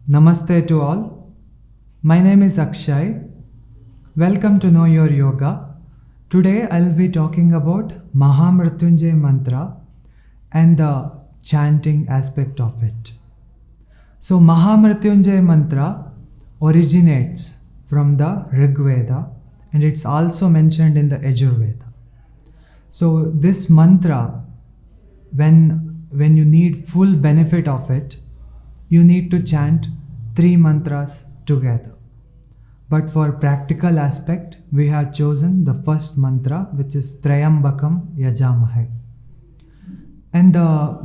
Namaste to all. My name is Akshay. Welcome to Know Your Yoga. Today I'll be talking about Mahamrityunjay mantra and the chanting aspect of it. So Mahamrityunjay mantra originates from the Rig Veda and it's also mentioned in the Yajurveda. So this mantra, when you need full benefit of it, you need to chant 3 mantras together. But for practical aspect, we have chosen the first mantra, which is Trayambakam Yajamahe. And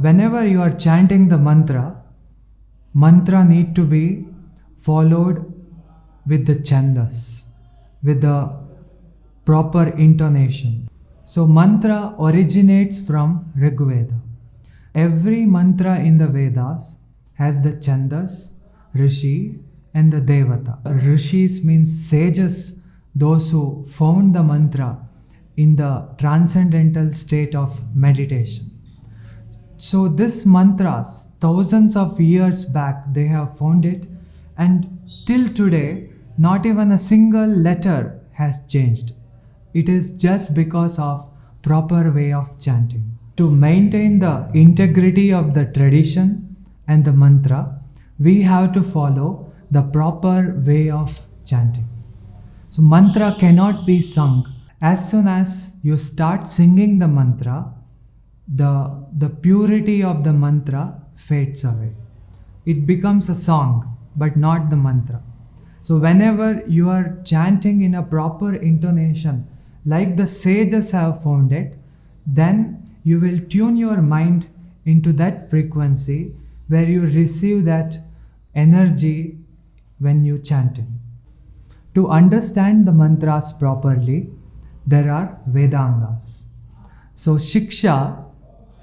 whenever you are chanting the mantra need to be followed with the chandas, with the proper intonation. So mantra originates from Rig Veda. Every mantra in the Vedas has the chandas, rishi and the devata. Rishis means sages, those who found the mantra in the transcendental state of meditation. So this mantras, thousands of years back, they have found it, and till today, not even a single letter has changed. It is just because of proper way of chanting. To maintain the integrity of the tradition and the mantra, we have to follow the proper way of chanting. So mantra cannot be sung. As soon as you start singing the mantra, the purity of the mantra fades away. It becomes a song, but not the mantra. So whenever you are chanting in a proper intonation, like the sages have found it, then you will tune your mind into that frequency where you receive that energy when you chanting. To understand the mantras properly, there are Vedangas. So Shiksha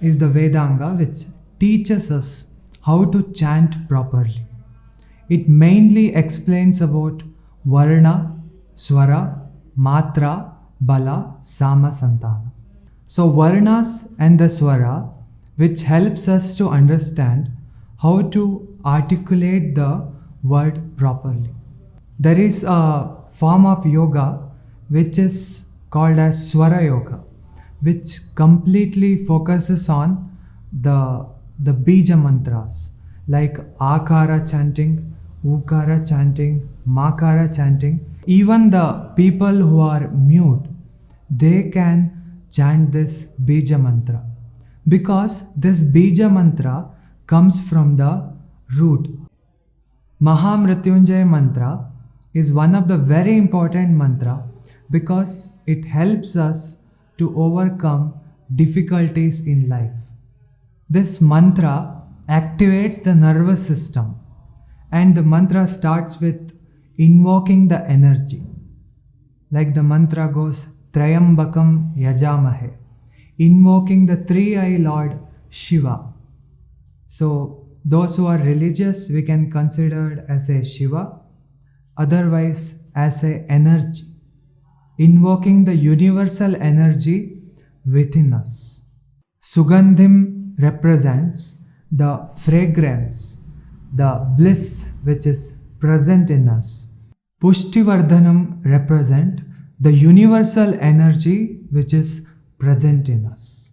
is the Vedanga which teaches us how to chant properly. It mainly explains about Varna, Swara, Matra, Bala, Sama, Santana. So Varnas and the Swara, which helps us to understand how to articulate the word properly. There is a form of yoga which is called as Swara Yoga, which completely focuses on the bija mantras like Akara chanting, Ukara chanting, Makara chanting. Even the people who are mute, they can chant this bija mantra, because this bija mantra comes from the root. Mahamrityunjay mantra is one of the very important mantra because it helps us to overcome difficulties in life. This mantra activates the nervous system, and the mantra starts with invoking the energy. Like the mantra goes, Trayambakam Yajamahe, invoking the three-eye Lord Shiva. So those who are religious, we can consider as a Shiva, otherwise as a energy, invoking the universal energy within us. Sugandhim represents the fragrance, the bliss which is present in us. Pushtivardhanam represent the universal energy which is present in us.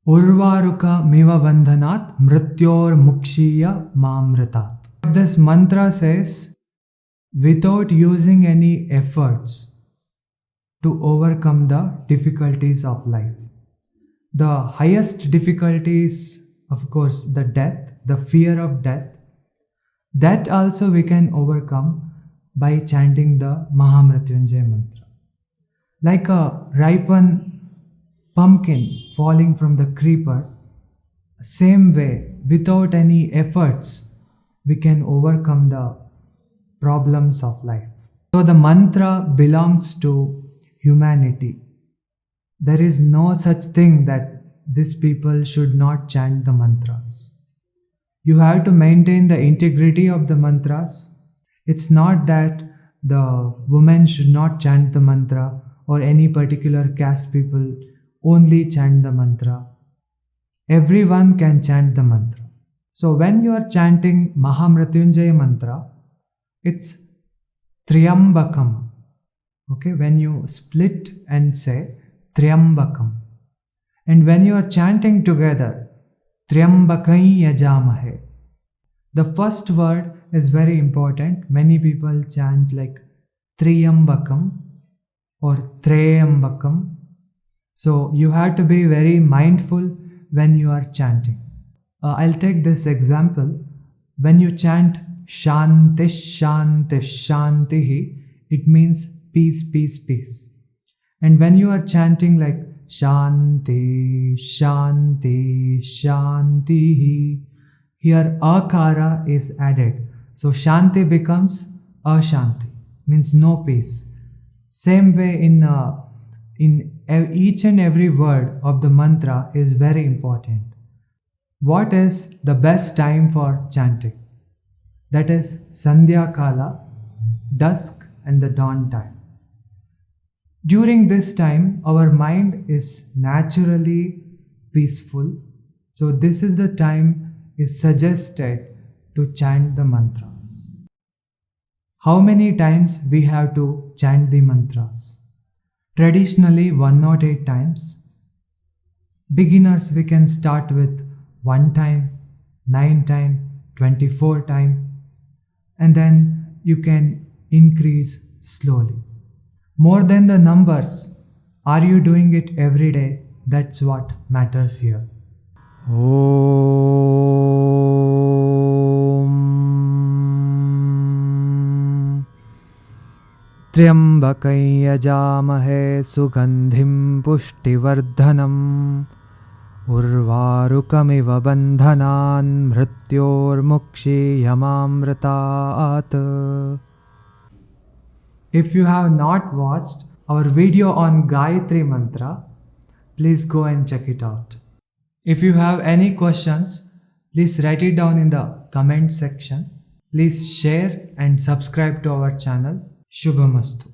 Urvaruka miva bandhanat mrityor mukshiya mamritat. This mantra says, without using any efforts to overcome the difficulties of life. The highest difficulty is, of course, the death, the fear of death. That also we can overcome by chanting the Mahamrityunjay mantra. Like a ripened pumpkin falling from the creeper, same way, without any efforts, we can overcome the problems of life. So the mantra belongs to humanity. There is no such thing that these people should not chant the mantras. You have to maintain the integrity of the mantras. It's not that the women should not chant the mantra or any particular caste people only chant the mantra. Everyone can chant the mantra. So when you are chanting Mahamrityunjaya mantra, it's Triambakam. Okay, when you split and say Triambakam. And when you are chanting together, Triambakai Yajamahe. The first word is very important. Many people chant like Triambakam or Treyambakam. So you have to be very mindful when you are chanting. I'll take this example. When you chant Shanti, Shanti, Shantihi, it means peace, peace, peace. And when you are chanting like Shanti, Shanti, Shantihi, here akara is added. So Shanti becomes Ashanti, means no peace. Same way in each and every word of the mantra is very important. What is the best time for chanting? That is Sandhya Kala, dusk and the dawn time. During this time, our mind is naturally peaceful. So this is the time is suggested to chant the mantras. How many times we have to chant the mantras? Traditionally 108 times. Beginners, we can start with 1 time, 9 time, 24 time, and then you can increase slowly. More than the numbers, are you doing it every day? That's what matters here. Om Triambakai Yajamahe Sugandhim Pushtivardhanam Urvarukamiva bandhanan mrityormukshiyamamritaat. If you have not watched our video on Gayatri Mantra, please go and check it out. If you have any questions, please write it down in the comment section. Please share and subscribe to our channel. Shubhamastu.